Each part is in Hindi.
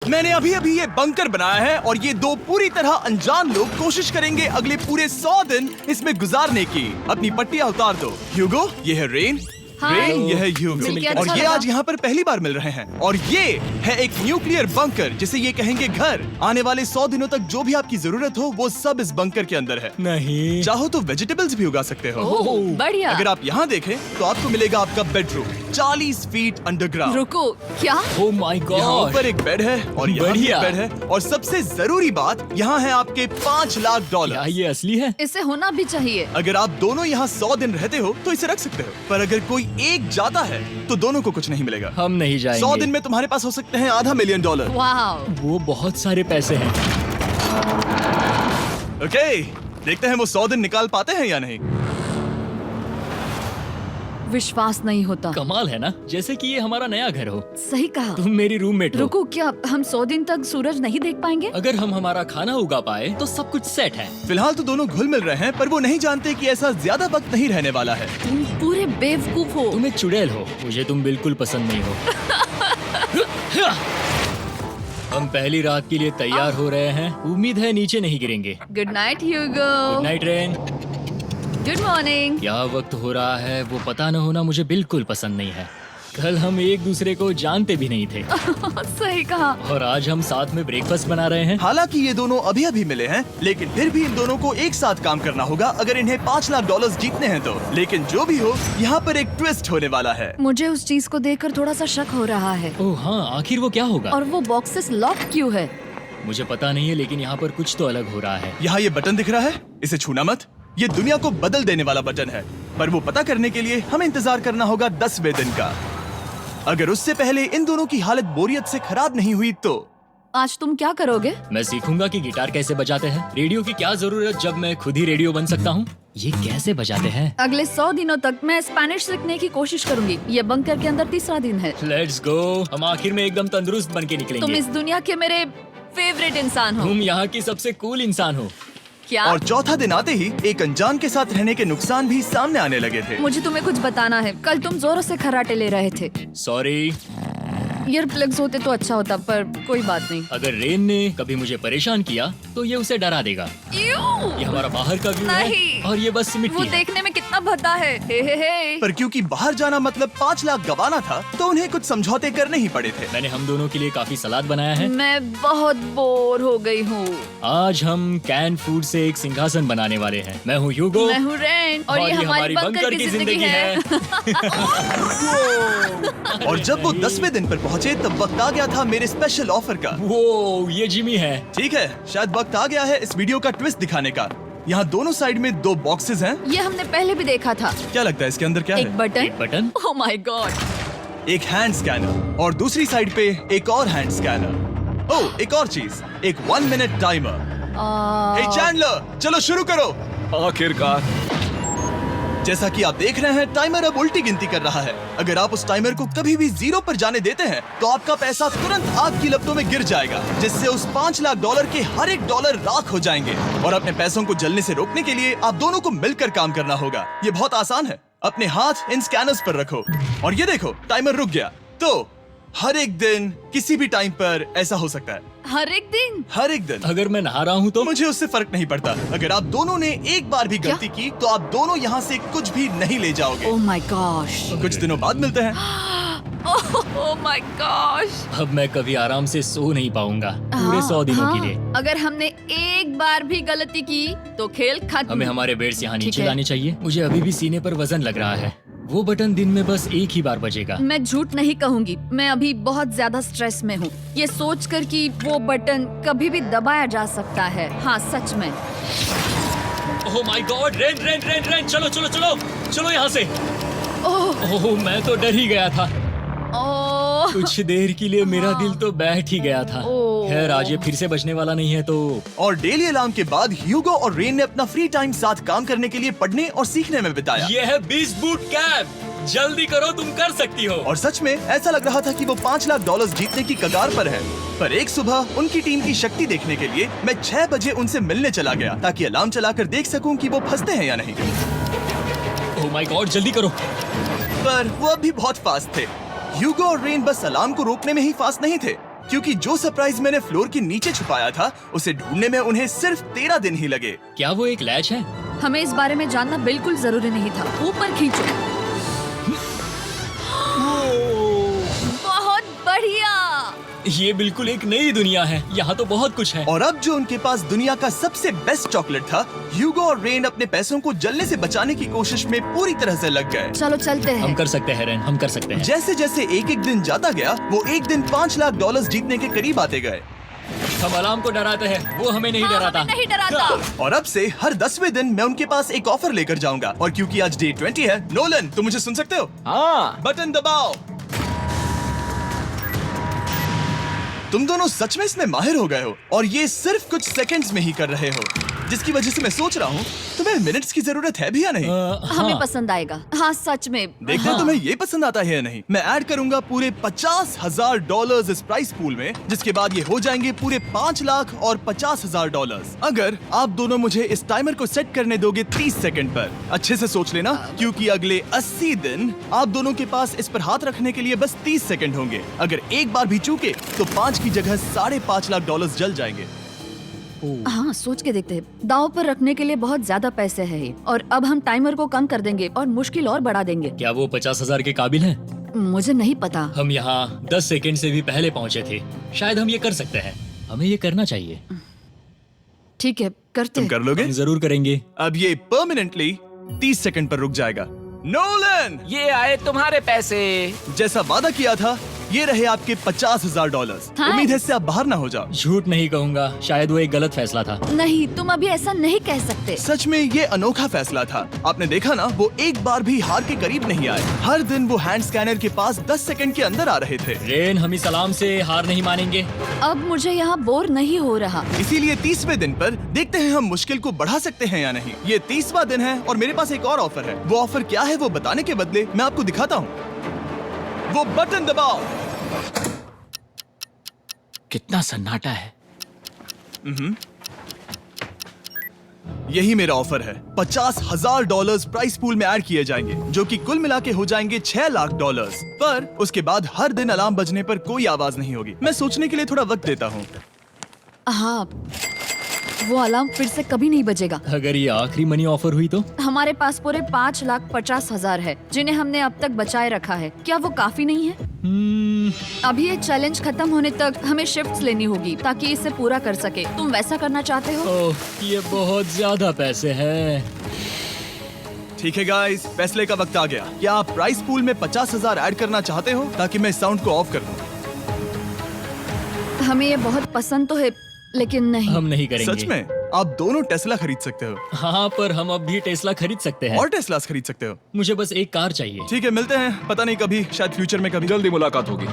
मैंने अभी अभी ये बंकर बनाया है और ये दो पूरी तरह अनजान लोग कोशिश करेंगे अगले पूरे 100 दिन इसमें गुजारने की। अपनी पट्टियां उतार दो। ह्यूगो, ये है रेन। रेन, ये है ह्यूगो। मिलके और अच्छा ये लगा। आज यहाँ पर पहली बार मिल रहे हैं। और ये है एक न्यूक्लियर बंकर, जिसे ये कहेंगे घर। आने वाले 100 दिनों तक जो भी आपकी जरूरत हो वो सब इस बंकर के अंदर है। नहीं। चाहो तो वेजिटेबल्स भी उगा सकते हो। ओह, बढ़िया। अगर आप यहाँ देखें तो आपको मिलेगा आपका बेडरूम 40 फीट अंडरग्राउंड। रुको, क्या? ओह माय यहाँ गॉड। ऊपर एक बेड है और यहाँ भी बढ़िया। एक बेड है। और सबसे जरूरी बात, यहाँ है आपके $5 लाख। क्या ये असली है? इसे होना भी चाहिए। अगर आप दोनों यहाँ 100 दिन रहते हो तो इसे रख सकते हो, पर अगर कोई एक जाता है तो दोनों को कुछ नहीं मिलेगा। हम नहीं जाएंगे। 100 दिन में तुम्हारे पास हो सकते हैं $500 मिलियन। वाह, वो बहुत सारे पैसे हैं। ओके, देखते हैं वो 100 दिन निकाल पाते हैं या नहीं। विश्वास नहीं होता। कमाल है ना, जैसे कि ये हमारा नया घर हो। सही कहा। तुम मेरी रूममेट हो। रुको, क्या हम 100 दिन तक सूरज नहीं देख पाएंगे? अगर हम हमारा खाना उगा पाए तो सब कुछ सेट है। फिलहाल तो दोनों घुल मिल रहे हैं, पर वो नहीं जानते कि ऐसा ज्यादा वक्त नहीं रहने वाला है। तुम पूरे बेवकूफ हो। तुम एक चुड़ैल हो, मुझे तुम बिल्कुल पसंद नहीं हो। हम पहली रात के लिए तैयार हो रहे हैं। उम्मीद है नीचे नहीं गिरेंगे। Good night Hugo. Good night Rain. Good morning. क्या वक्त हो रहा है वो पता न होना मुझे बिल्कुल पसंद नहीं है। कल हम एक दूसरे को जानते भी नहीं थे सही कहा। और आज हम साथ में ब्रेकफास्ट बना रहे हैं। हालांकि ये दोनों अभी अभी मिले हैं, लेकिन फिर भी इन दोनों को एक साथ काम करना होगा अगर इन्हें $5 लाख जीतने हैं तो। लेकिन जो भी हो, यहाँ पर एक ट्विस्ट होने वाला है। मुझे उस चीज को देखकर थोड़ा सा शक हो रहा है। ओह हाँ, आखिर वो क्या होगा? और वो बॉक्सेस लॉक क्यों है? मुझे पता नहीं है, लेकिन यहाँ पर कुछ तो अलग हो रहा है। यहाँ ये बटन दिख रहा है, इसे छूना मत। ये दुनिया को बदल देने वाला बटन है, पर वो पता करने के लिए हमें इंतजार करना होगा 10वें दिन का। अगर उससे पहले इन दोनों की हालत बोरियत से खराब नहीं हुई तो आज तुम क्या करोगे? मैं सीखूंगा कि गिटार कैसे बजाते हैं। रेडियो की क्या जरूरत जब मैं खुद ही रेडियो बन सकता हूँ। ये कैसे बजाते हैं? अगले 100 दिनों तक मैं स्पेनिश सीखने की कोशिश करूंगी। ये बंकर के अंदर तीसरा दिन है। Let's go. हम आखिर में एकदम तंदुरुस्त बन के तुम निकलेंगे। इस दुनिया के मेरे फेवरेट इंसान हो। तुम यहाँ की सबसे कूल इंसान हो। क्या? और चौथा दिन आते ही एक अनजान के साथ रहने के नुकसान भी सामने आने लगे थे। मुझे तुम्हें कुछ बताना है। कल तुम जोरों से खर्राटे ले रहे थे। सॉरी। ईयर प्लग्स होते तो अच्छा होता, पर कोई बात नहीं। अगर रेन ने कभी मुझे परेशान किया तो ये उसे डरा देगा। यूं! ये हमारा बाहर का व्यू नहीं। है और ये बस वो मिट्टी है। देखने में कितना भद्दा है। हे। पर क्योंकि बाहर जाना मतलब 5 लाख गंवाना था, तो उन्हें कुछ समझौते करने ही पड़े थे। मैंने हम दोनों के लिए काफी सलाद बनाया है। मैं बहुत बोर हो गई हूँ। आज हम कैन फूड से एक सिंहासन बनाने वाले हैं। मैं हूँ ह्यूगो मैं हूँ रेन और ये हमारी बंकर की जिंदगी है। और जब वो 10वें दिन पर पहुंचे तब वक्त आ गया था मेरे स्पेशल ऑफर का। वो ये जिमी है। ठीक है, शायद वक्त आ गया है इस वीडियो का ट्विस्ट दिखाने का। यहाँ दोनों साइड में 2 बॉक्सेस हैं। ये हमने पहले भी देखा था। क्या लगता है इसके अंदर क्या एक है? बटन। एक बटन। Oh my God. एक हैंड स्कैनर और दूसरी साइड पे एक और हैंड स्कैनर। ओह, एक और चीज, एक 1 मिनट टाइमर। हे चैंडलर, चलो शुरू करो। आखिरकार। जैसा कि आप देख रहे हैं, टाइमर अब उल्टी गिनती कर रहा है। अगर आप उस टाइमर को कभी भी 0 पर जाने देते हैं तो आपका पैसा तुरंत आग की लपटों में गिर जाएगा, जिससे उस $5 लाख के हर एक डॉलर राख हो जाएंगे। और अपने पैसों को जलने से रोकने के लिए आप दोनों को मिलकर काम करना होगा। ये बहुत आसान है। अपने हाथ इन स्कैनर्स पर रखो और ये देखो, टाइमर रुक गया। तो हर एक दिन किसी भी टाइम पर ऐसा हो सकता है। हर एक दिन? हर एक दिन। अगर मैं नहा रहा हूँ तो मुझे उससे फर्क नहीं पड़ता। अगर आप दोनों ने एक बार भी गलती की तो आप दोनों यहाँ से कुछ भी नहीं ले जाओगे। Oh my gosh. कुछ दिनों बाद मिलते हैं। Oh my gosh. अब मैं कभी आराम से सो नहीं पाऊंगा पूरे 100 दिनों के लिए। अगर हमने एक बार भी गलती की तो खेल खत्म। हमें हमारे बेड्स यहाँ ठीक नीचे है। लाने चाहिए। मुझे अभी भी सीने पर वजन लग रहा है। वो बटन दिन में बस एक ही बार बजेगा। मैं झूठ नहीं कहूंगी, मैं अभी बहुत ज्यादा स्ट्रेस में हूँ, ये सोचकर कि वो बटन कभी भी दबाया जा सकता है। हाँ सच में। Oh my God, rain rain rain rain, चलो चलो चलो चलो यहाँ से। ओह मैं तो डर ही गया था। ओह कुछ देर के लिए मेरा दिल तो बैठ ही गया था। ओह। खैर आज ये फिर से बचने वाला नहीं है तो। और डेली अलार्म के बाद ह्यूगो और रेन ने अपना फ्री टाइम साथ काम करने के लिए पढ़ने और सीखने में बिताया। ये है 20 बूट कैप। जल्दी करो, तुम कर सकती हो। और सच में ऐसा लग रहा था कि वो $5 लाख जीतने की कगार पर है। पर एक सुबह उनकी टीम की शक्ति देखने के लिए मैं 6 बजे उनसे मिलने चला गया, ताकि अलार्म चलाकर देख सकूं कि वो फंसते हैं या नहीं। ओह माय गॉड, जल्दी करो। पर वो अब भी बहुत फास्ट थे। ह्यूगो और रेन बस अलार्म को रोकने में ही फास्ट नहीं थे, क्योंकि जो सरप्राइज मैंने फ्लोर के नीचे छुपाया था उसे ढूंढने में उन्हें सिर्फ 13 दिन ही लगे। क्या वो एक लैच है? हमें इस बारे में जानना बिल्कुल जरूरी नहीं था। ऊपर खींचो। बहुत बढ़िया। ये बिल्कुल एक नई दुनिया है। यहाँ तो बहुत कुछ है। और अब जो उनके पास दुनिया का सबसे बेस्ट चॉकलेट था, ह्यूगो और रेन अपने पैसों को जलने से बचाने की कोशिश में पूरी तरह से लग गए। चलो चलते हम हैं। कर सकते हैं रेन, हम कर सकते हैं। जैसे जैसे एक एक दिन जाता गया, वो एक दिन $5 लाख जीतने के करीब आते गए। हम अलार्म को डराते हैं, वो हमें नहीं हाँ, डराता। हमें नहीं डराता। और अब से हर 10वें दिन मैं उनके पास एक ऑफर लेकर जाऊंगा। और क्योंकि आज डे 20 है, नोलन तुम मुझे सुन सकते हो? हाँ। बटन दबाओ। तुम दोनों सच में इसमें माहिर हो गए हो और ये सिर्फ कुछ सेकंड्स में ही कर रहे हो, जिसकी वजह से मैं सोच रहा हूँ तुम्हें मिनट्स की जरूरत है भी या नहीं। हमें हाँ। पसंद आएगा। हाँ सच में। देखते हैं तुम्हें ये पसंद आता है या नहीं। मैं ऐड करूंगा पूरे $50,000 इस प्राइस पूल में, जिसके बाद ये हो जाएंगे पूरे $5 लाख और $50,000 अगर आप दोनों मुझे इस टाइमर को सेट करने दोगे 30 सेकंड पर। अच्छे से सोच लेना, क्योंकि अगले 80 दिन आप दोनों के पास इस पर हाथ रखने के लिए बस 30 सेकंड होंगे। अगर एक बार भी चूके तो 5 की जगह $5.5 लाख जल जाएंगे। हाँ सोच के देखते हैं। दांव पर रखने के लिए बहुत ज्यादा पैसे हैं ये। और अब हम टाइमर को कम कर देंगे और मुश्किल और बढ़ा देंगे। क्या वो 50,000 के काबिल हैं? मुझे नहीं पता। हम यहाँ 10 सेकंड से भी पहले पहुँचे थे। शायद हम ये कर सकते हैं। हमें ये करना चाहिए। ठीक है करते तुम हैं। कर लोगे? हम जरूर करेंगे। अब ये परमानेंटली 30 सेकंड पर रुक जाएगा। नोलन, ये आए तुम्हारे पैसे। जैसा वादा किया था, ये रहे आपके $50,000। हाँ। उम्मीद है इससे आप बाहर ना हो जाओ। झूठ नहीं कहूँगा, शायद वो एक गलत फैसला था। नहीं तुम अभी ऐसा नहीं कह सकते। सच में ये अनोखा फैसला था। आपने देखा ना, वो एक बार भी हार के करीब नहीं आए। हर दिन वो हैंड स्कैनर के पास 10 सेकंड के अंदर आ रहे थे। रेन, हम इस अलार्म से हार नहीं मानेंगे। अब मुझे यहाँ बोर नहीं हो रहा। इसीलिए 30वें दिन पर देखते हैं हम मुश्किल को बढ़ा सकते हैं या नहीं। ये 30वां दिन है और मेरे पास एक और ऑफर है। वो ऑफर क्या है वो बताने के बदले मैं आपको दिखाता हूँ। वो बटन दबाओ। कितना सन्नाटा है। यही मेरा ऑफर है। $50,000 प्राइस पूल में ऐड किए जाएंगे, जो कि कुल मिला के हो जाएंगे $6 लाख। पर उसके बाद हर दिन अलार्म बजने पर कोई आवाज नहीं होगी। मैं सोचने के लिए थोड़ा वक्त देता हूँ। हाँ वो अलार्म फिर से कभी नहीं बजेगा। अगर ये आखिरी मनी ऑफर हुई तो? हमारे पास पूरे $5,50,000 है, जिन्हें हमने अब तक बचाए रखा है। क्या वो काफी नहीं है? अभी ये चैलेंज खत्म होने तक हमें शिफ्ट्स लेनी होगी ताकि इसे पूरा कर सके। तुम वैसा करना चाहते हो? ओह, ये बहुत ज्यादा पैसे हैं। ठीक है गाइस, फैसले का वक्त आ गया। क्या आप प्राइस पूल में 50,000 ऐड करना चाहते हो ताकि मैं साउंड को ऑफ कर दूं? हमें ये बहुत पसंद तो है, लेकिन नहीं। हम नहीं करेंगे। सच में? आप दोनों टेस्ला खरीद सकते हो हाँ, पर हम अब भी टेस्ला खरीद सकते हैं। और टेस्लास खरीद सकते हो। मुझे बस एक कार चाहिए। ठीक है, मिलते हैं। पता नहीं कभी, शायद फ्यूचर में कभी। जल्दी मुलाकात होगी।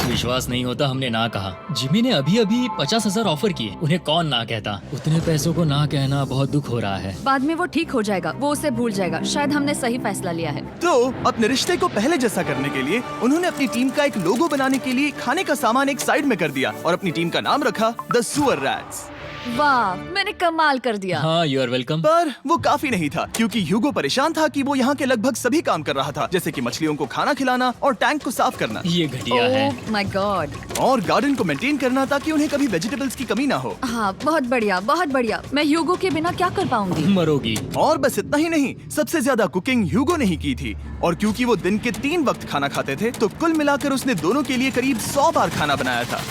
विश्वास नहीं होता हमने ना कहा। जिमी ने अभी अभी 50,000 ऑफर किए। उन्हें कौन ना कहता। उतने पैसों को ना कहना बहुत दुख हो रहा है। बाद में वो ठीक हो जाएगा, वो उसे भूल जाएगा। शायद हमने सही फैसला लिया है। तो अपने रिश्ते को पहले जैसा करने के लिए उन्होंने अपनी टीम का एक लोगो बनाने के लिए खाने का सामान एक साइड में कर दिया और अपनी टीम का नाम रखा द सुअर रैट्स। वाह, मैंने कमाल कर दिया। हाँ, यू आर वेलकम। पर वो काफी नहीं था, क्योंकि ह्यूगो परेशान था कि वो यहाँ के लगभग सभी काम कर रहा था, जैसे कि मछलियों को खाना खिलाना और टैंक को साफ करना ये घटिया है। Oh my God. और गार्डन को मेंटेन करना ताकि उन्हें कभी वेजिटेबल्स की कमी ना हो। हाँ बहुत बढ़िया, बहुत बढ़िया। मैं ह्यूगो के बिना क्या कर पाऊंगी? मरोगी। और बस इतना ही नहीं, सबसे ज्यादा कुकिंग ह्यूगो ने ही की थी। और क्योंकि वो दिन के 3 वक्त खाना खाते थे, तो कुल मिलाकर उसने दोनों के लिए करीब 100 बार खाना बनाया था।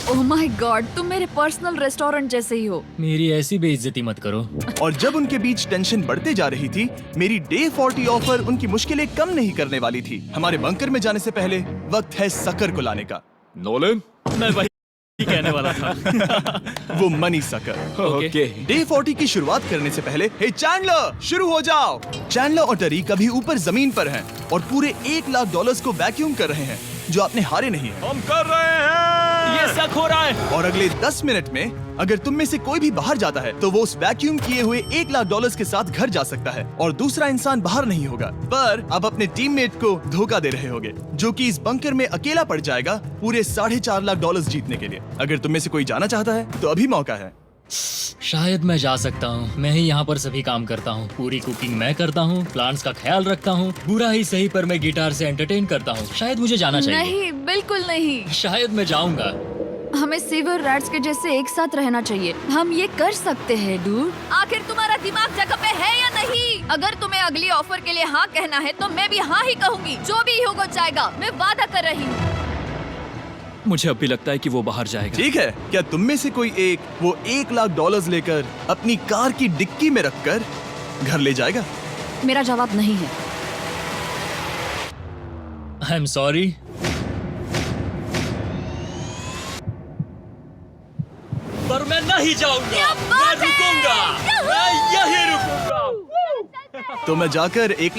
ओह माय गॉड, तुम मेरे पर्सनल रेस्टोरेंट जैसे ही हो। मेरी ऐसी बेइज्जती मत करो। और जब उनके बीच टेंशन बढ़ते जा रही थी, मेरी डे 40 ऑफर उनकी मुश्किलें कम नहीं करने वाली थी। हमारे बंकर में जाने से पहले वक्त है सकर को लाने का। नोलन। मैं वही कहने वाला था। वो मनी सकर। ओके। डे 40 की शुरुआत करने से पहले, हे चैंडलर, शुरू हो जाओ। चैंडलर और टरीक अभी ऊपर जमीन पर हैं और पूरे $1 लाख को वैक्यूम कर रहे हैं, जो आपने हारे नहीं है। हम कर रहे हैं। ये शक हो रहा है। और अगले 10 मिनट में अगर तुम में से कोई भी बाहर जाता है, तो वो उस वैक्यूम किए हुए $1 लाख के साथ घर जा सकता है और दूसरा इंसान बाहर नहीं होगा। पर आप अपने टीममेट को धोखा दे रहे होगे, जो कि इस बंकर में अकेला पड़ जाएगा पूरे $4.5 लाख जीतने के लिए। अगर तुम में से कोई जाना चाहता है, तो अभी मौका है। शायद मैं जा सकता हूँ। मैं ही यहाँ पर सभी काम करता हूँ। पूरी कुकिंग मैं करता हूँ, प्लांट्स का ख्याल रखता हूँ। बुरा ही सही पर मैं गिटार से एंटरटेन करता हूँ। शायद मुझे जाना चाहिए। नहीं, बिल्कुल नहीं। शायद मैं जाऊंगा। हमें सीवर रैट्स के जैसे एक साथ रहना चाहिए। हम ये कर सकते हैं डूड। आखिर तुम्हारा दिमाग जगह पे है या नहीं? अगर तुम्हें अगली ऑफर के लिए हाँ कहना है तो मैं भी हाँ ही कहूँगी। जो भी होगा जाएगा, मैं वादा कर रही हूँ। मुझे अब भी लगता है कि वो बाहर जाएगा। ठीक है, क्या तुम में से कोई एक वो $1,00,000 लेकर अपनी कार की डिक्की में रखकर घर ले जाएगा? मेरा जवाब नहीं है। I am sorry. पर मैं नहीं जाऊंगा। क्या मैं बात है? रुकूंगा। मैं यही रुकूंगा। तो मैं जाकर 1